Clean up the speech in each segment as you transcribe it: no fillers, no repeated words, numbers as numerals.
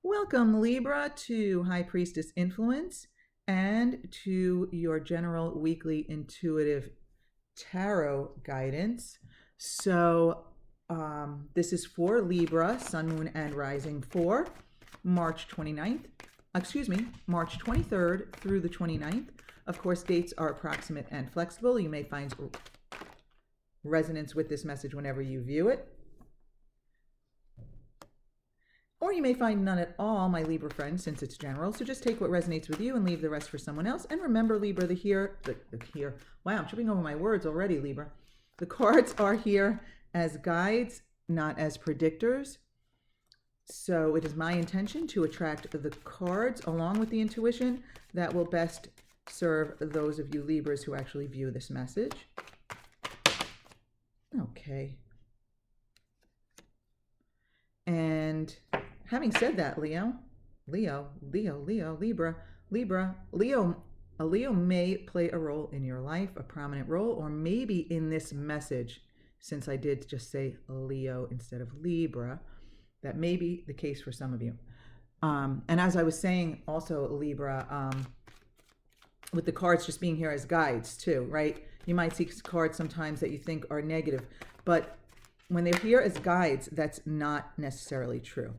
Welcome, Libra, to High Priestess Influence and to your general weekly intuitive tarot guidance. This is for Libra, Sun, Moon, and Rising for March 23rd through the 29th. Of course, dates are approximate and flexible. You may find resonance with this message whenever you view it. Or you may find none at all, my Libra friends, since it's general. So just take what resonates with you and leave the rest for someone else. And remember, Libra, wow, I'm tripping over my words already, Libra. The cards are here as guides, not as predictors. So it is my intention to attract the cards along with the intuition that will best serve those of you Libras who actually view this message. Okay. And having said that, Leo, Libra, a Leo may play a role in your life, a prominent role, or maybe in this message, since I did just say Leo instead of Libra, that may be the case for some of you. And as I was saying also, Libra, with the cards just being here as guides too, right? You might see cards sometimes that you think are negative, but when they're here as guides, that's not necessarily true.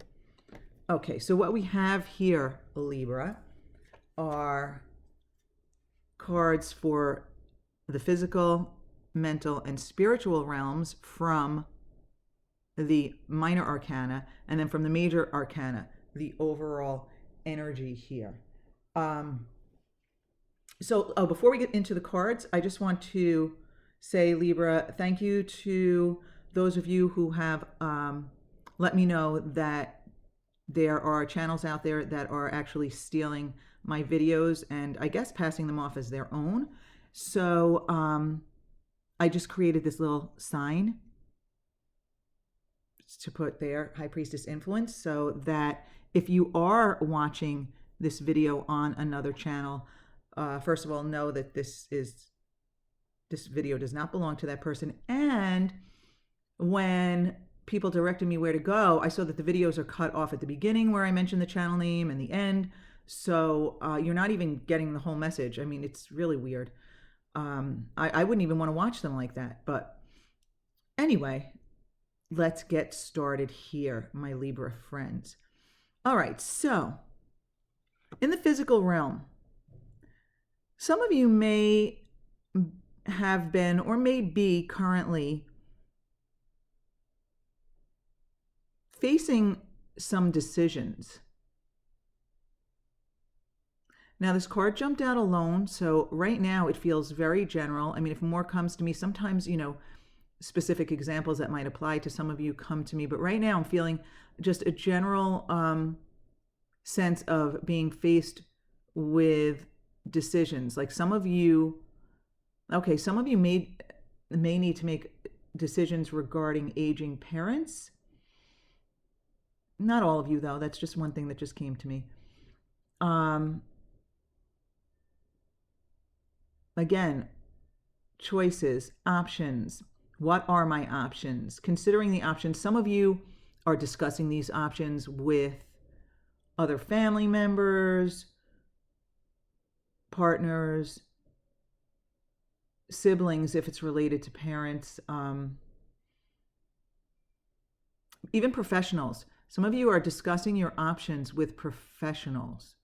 Okay, so what we have here, Libra, are cards for the physical, mental, and spiritual realms from the minor arcana, and then from the major arcana, the overall energy here. Before we get into the cards, I just want to say, Libra, thank you to those of you who have let me know that there are channels out there that are actually stealing my videos and I guess passing them off as their own. So I just created this little sign to put there, High Priestess Influence, so that if you are watching this video on another channel, first of all, know that this video does not belong to that person. And when people directed me where to go, I saw that the videos are cut off at the beginning where I mentioned the channel name and the end. So you're not even getting the whole message. I mean, it's really weird. I wouldn't even want to watch them like that. But anyway, let's get started here, my Libra friends. All right, so in the physical realm, some of you may have been or may be currently facing some decisions. Now, this card jumped out alone, so right now it feels very general. I mean, if more comes to me, sometimes, specific examples that might apply to some of you come to me, but right now I'm feeling just a general sense of being faced with decisions. Like some of you may need to make decisions regarding aging parents. Not all of you, though. That's just one thing that just came to me. Again, choices, options. What are my options? Considering the options, some of you are discussing these options with other family members, partners, siblings, if it's related to parents, even professionals. Some of you are discussing your options with professionals,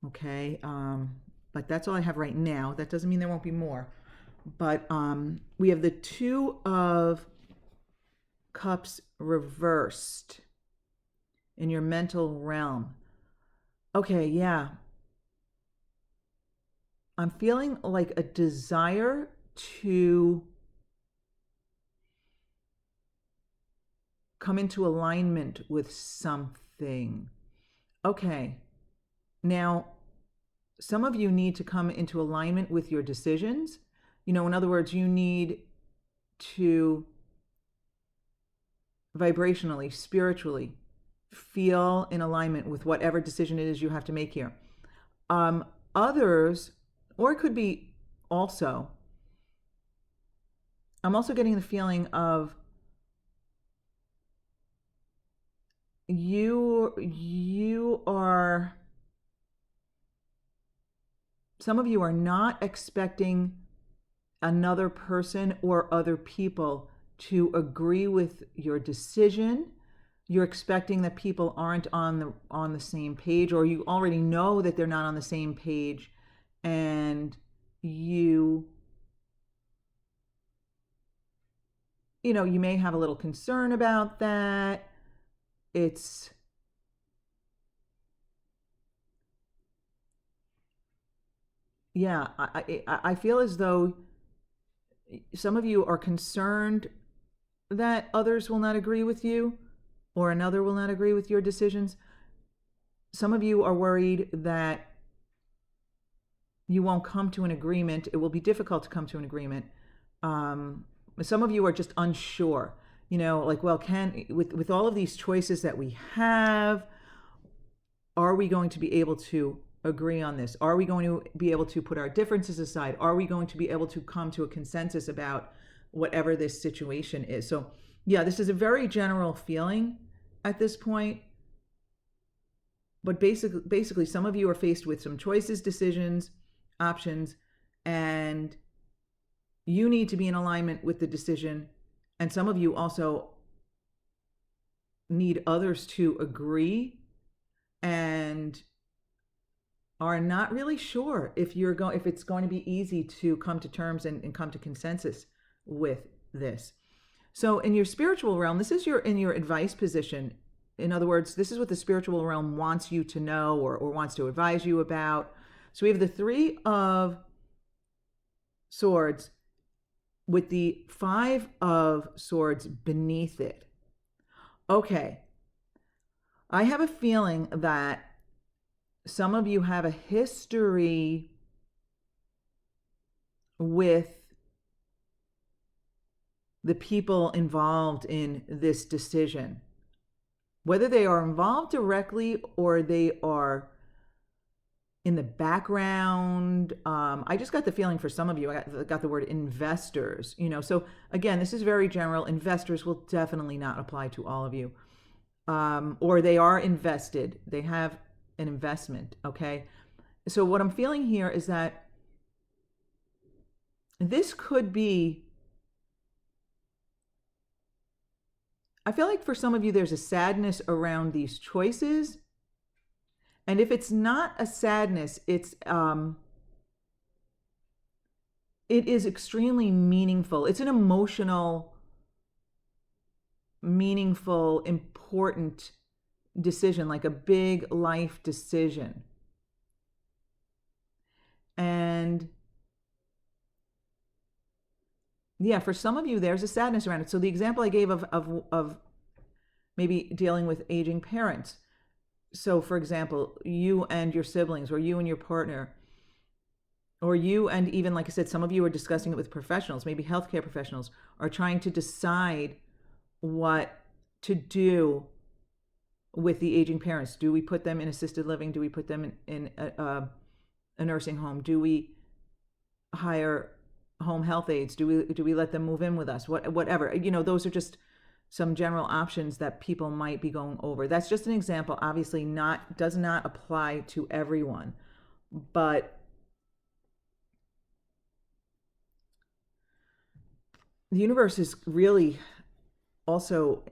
okay? But that's all I have right now. That doesn't mean there won't be more. But we have the Two of Cups reversed in your mental realm. Okay, yeah. I'm feeling like a desire to come into alignment with something. Okay. Now, some of you need to come into alignment with your decisions. In other words, you need to vibrationally, spiritually feel in alignment with whatever decision it is you have to make here. Others, or it could be also, I'm also getting the feeling of you are, some of you are not expecting another person or other people to agree with your decision. You're expecting that people aren't on the same page, or you already know that they're not on the same page, and you you may have a little concern about that. It's yeah, I feel as though some of you are concerned that others will not agree with you, or another will not agree with your decisions. Some of you are worried that you won't come to an agreement. It will be difficult to come to an agreement. Some of you are just unsure. Like, well, with all of these choices that we have, are we going to be able to agree on this? Are we going to be able to put our differences aside? Are we going to be able to come to a consensus about whatever this situation is? So, yeah, this is a very general feeling at this point. But basically, some of you are faced with some choices, decisions, options, and you need to be in alignment with the decision. And some of you also need others to agree and are not really sure if it's going to be easy to come to terms and come to consensus with this. So in your spiritual realm, this is in your advice position. In other words, this is what the spiritual realm wants you to know, or wants to advise you about. So we have the Three of Swords with the Five of Swords beneath it. Okay. I have a feeling that some of you have a history with the people involved in this decision. Whether they are involved directly or they are in the background. I just got the feeling for some of you, I got the word investors. So again, this is very general. Investors will definitely not apply to all of you. Or they are invested. They have an investment, okay? So what I'm feeling here is that this could be, I feel like for some of you, there's a sadness around these choices. And if it's not a sadness, it is extremely meaningful. It's an emotional, meaningful, important decision, like a big life decision. And yeah, for some of you, there's a sadness around it. So the example I gave of maybe dealing with aging parents. So for example, you and your siblings, or you and your partner, or you and even, like I said, some of you are discussing it with professionals, maybe healthcare professionals, are trying to decide what to do with the aging parents. Do we put them in assisted living? Do we put them in a nursing home? Do we hire home health aides? Do we let them move in with us? Whatever. Those are just some general options that people might be going over. That's just an example. Obviously, does not apply to everyone, but the universe is really also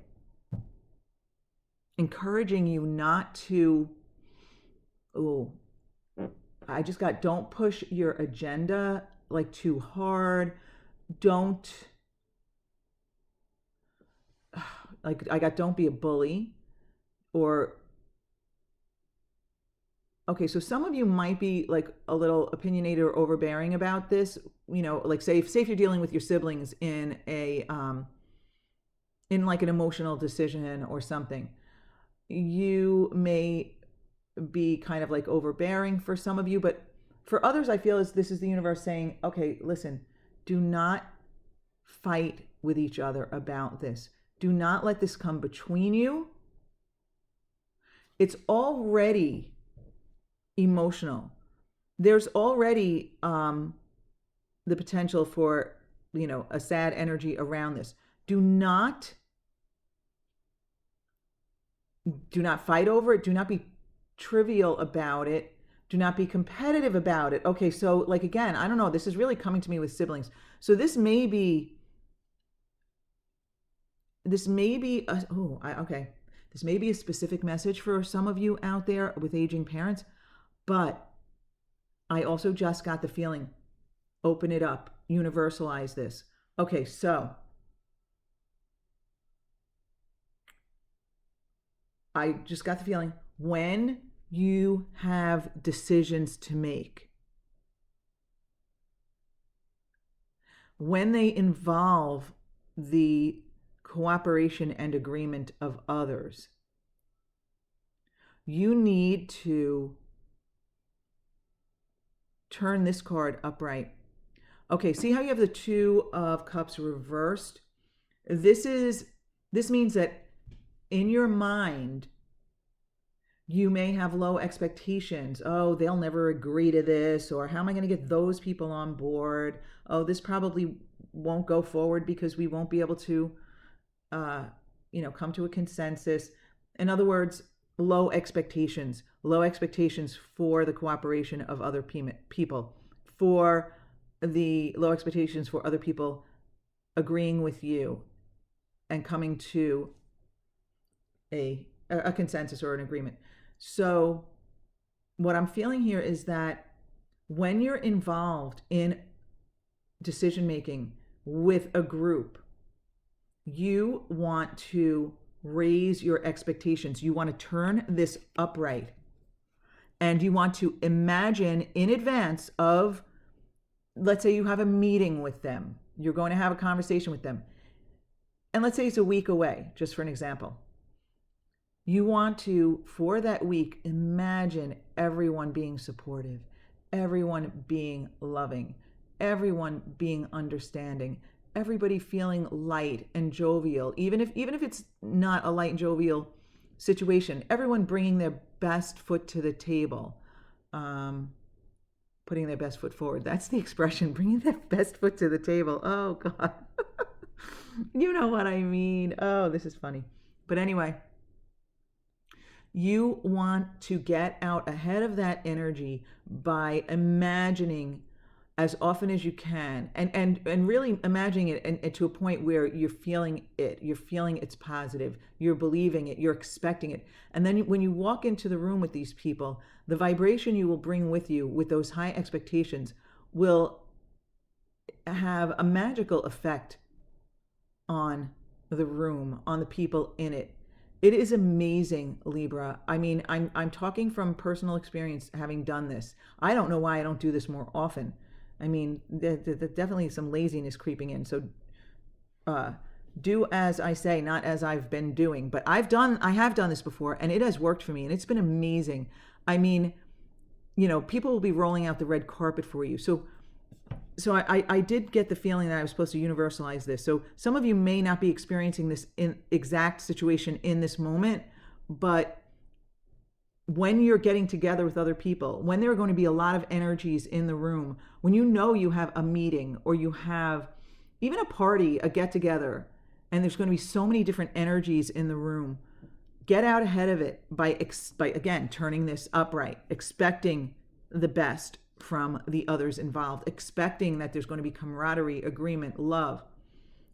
encouraging you not to, don't push your agenda like too hard. Don't don't be a bully. Or okay, so some of you might be like a little opinionated or overbearing about this. Like say if you're dealing with your siblings in in like an emotional decision or something, you may be kind of like overbearing for some of you, but for others, I feel this is the universe saying, okay, listen, do not fight with each other about this. Do not let this come between you. It's already emotional. There's already the potential for, a sad energy around this. Do not Do not fight over it. Do not be trivial about it. Do not be competitive about it. Okay, so like again, I don't know. This is really coming to me with siblings. So this may be a, okay. This may be a specific message for some of you out there with aging parents, but I also just got the feeling, open it up, universalize this. Okay, so I just got the feeling when you have decisions to make, when they involve the cooperation and agreement of others, you need to turn this card upright. Okay, see how you have the Two of Cups reversed? This means that in your mind, you may have low expectations. Oh, they'll never agree to this, or how am I going to get those people on board? Oh, this probably won't go forward because we won't be able to, come to a consensus. In other words, low expectations for the cooperation of other people, for the low expectations for other people agreeing with you and coming to a consensus or an agreement. So what I'm feeling here is that when you're involved in decision making with a group, you want to raise your expectations. You want to turn this upright. And you want to imagine in advance of, let's say you have a meeting with them. You're going to have a conversation with them. And let's say it's a week away, just for an example. You want to, for that week, imagine everyone being supportive, everyone being loving, everyone being understanding, everybody feeling light and jovial, even if it's not a light and jovial situation, everyone bringing their best foot to the table, putting their best foot forward. That's the expression, bringing their best foot to the table. Oh, God. You know what I mean. Oh, this is funny. But anyway, you want to get out ahead of that energy by imagining as often as you can and really imagining it and to a point where you're feeling it's positive, you're believing it, you're expecting it. And then when you walk into the room with these people, the vibration you will bring with you with those high expectations will have a magical effect on the room, on the people in it. It is amazing, Libra. I mean, I'm talking from personal experience, having done this. I don't know why I don't do this more often. I mean, there's definitely some laziness creeping in. So do as I say, not as I've been doing. But I have done this before, and it has worked for me, and it's been amazing. I mean, people will be rolling out the red carpet for you. So I did get the feeling that I was supposed to universalize this. So some of you may not be experiencing this in exact situation in this moment, but when you're getting together with other people, when there are going to be a lot of energies in the room, when you have a meeting or you have even a party, a get together, and there's going to be so many different energies in the room, get out ahead of it by again, turning this upright, expecting the best from the others involved, expecting that there's going to be camaraderie, agreement, love,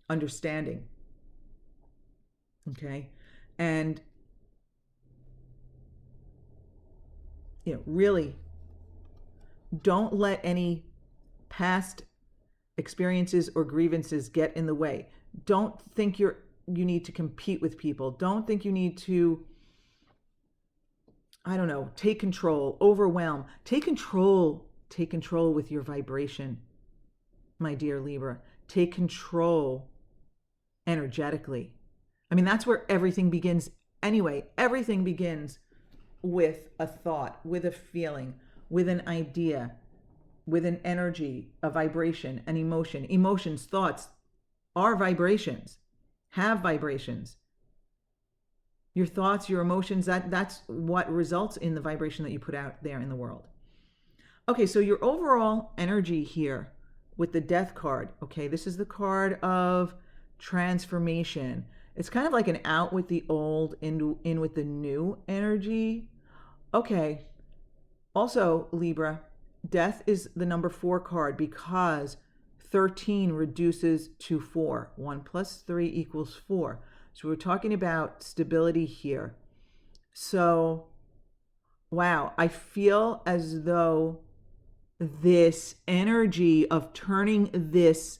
understanding. Okay? And really don't let any past experiences or grievances get in the way. Don't think you need to compete with people. Don't think you need to, I don't know, take control, overwhelm. Take control with your vibration, my dear Libra. Take control energetically. I mean, that's where everything begins anyway. Everything begins with a thought, with a feeling, with an idea, with an energy, a vibration, an emotion. Emotions, thoughts are vibrations, have vibrations. Your thoughts, your emotions, that's what results in the vibration that you put out there in the world. Okay, so your overall energy here with the Death card, okay, this is the card of transformation. It's kind of like an out with the old, in with the new energy. Okay. Also, Libra, death is the number 4 card because 13 reduces to 4. 1 plus 3 equals 4. So we're talking about stability here. So, wow, I feel as though this energy of turning this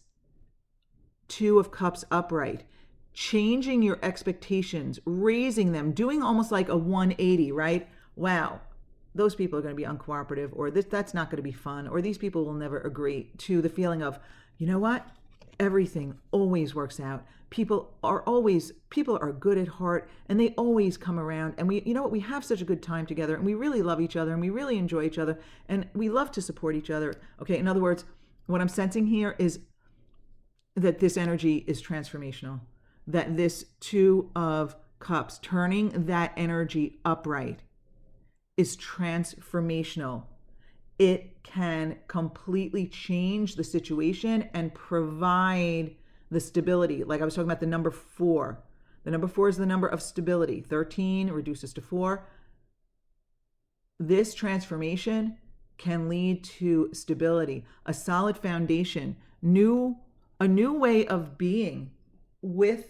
2 of Cups upright, changing your expectations, raising them, doing almost like a 180, right? Wow, those people are going to be uncooperative, or that's not going to be fun, or these people will never agree, to the feeling of, you know what? Everything always works out. People are good at heart, and they always come around, and we, you know what, we have such a good time together, and we really love each other, and we really enjoy each other, and we love to support each other. Okay, in other words, what I'm sensing here is that this energy is transformational, that this 2 of Cups, turning that energy upright, is transformational. It can completely change the situation and provide the stability. Like I was talking about the number 4. The number 4 is the number of stability. 13 reduces to 4. This transformation can lead to stability, a solid foundation, a new way of being with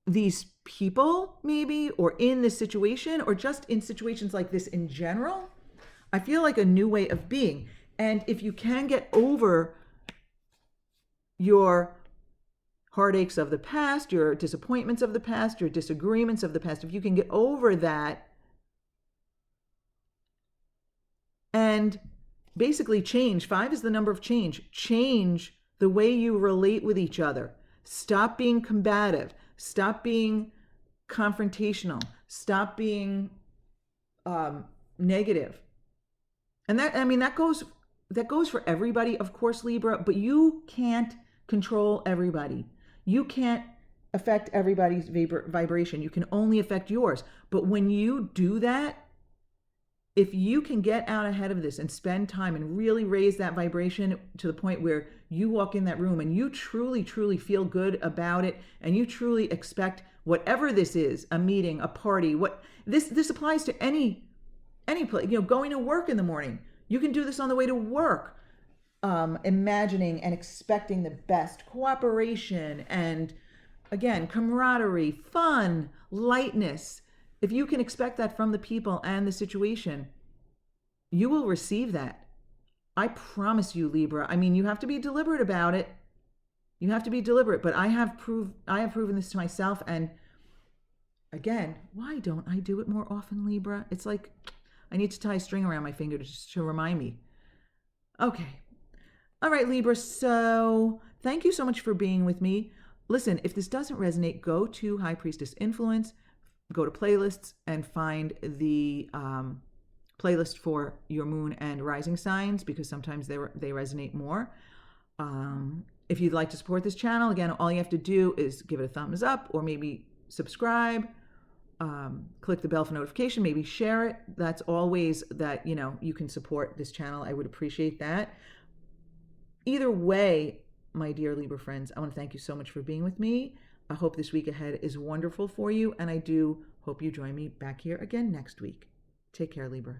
these people, maybe, or in this situation, or just in situations like this in general. I feel like a new way of being. And if you can get over your heartaches of the past, your disappointments of the past, your disagreements of the past, if you can get over that and basically change, 5 is the number of change the way you relate with each other. Stop being combative. Stop being confrontational. Stop being negative. And that goes for everybody, of course, Libra, but you can't control everybody. You can't affect everybody's vibration. You can only affect yours. But when you do that, if you can get out ahead of this and spend time and really raise that vibration to the point where you walk in that room and you truly, truly feel good about it, and you truly expect whatever this is, a meeting, a party, what this applies to any place, going to work in the morning. You can do this on the way to work, imagining and expecting the best cooperation and, again, camaraderie, fun, lightness. If you can expect that from the people and the situation, you will receive that. I promise you, Libra. I mean, you have to be deliberate about it. You have to be deliberate, but I have proven this to myself. And again, why don't I do it more often, Libra? It's like I need to tie a string around my finger to remind me. Okay. All right, Libra. So thank you so much for being with me. Listen, if this doesn't resonate, go to High Priestess Influence, go to playlists, and find the playlist for your moon and rising signs, because sometimes they resonate more. If you'd like to support this channel, again, all you have to do is give it a thumbs up, or maybe subscribe, click the bell for notification, maybe share it. That's all ways that you can support this channel. I would appreciate that. Either way, my dear Libra friends, I want to thank you so much for being with me. I hope this week ahead is wonderful for you, and I do hope you join me back here again next week. Take care, Libra.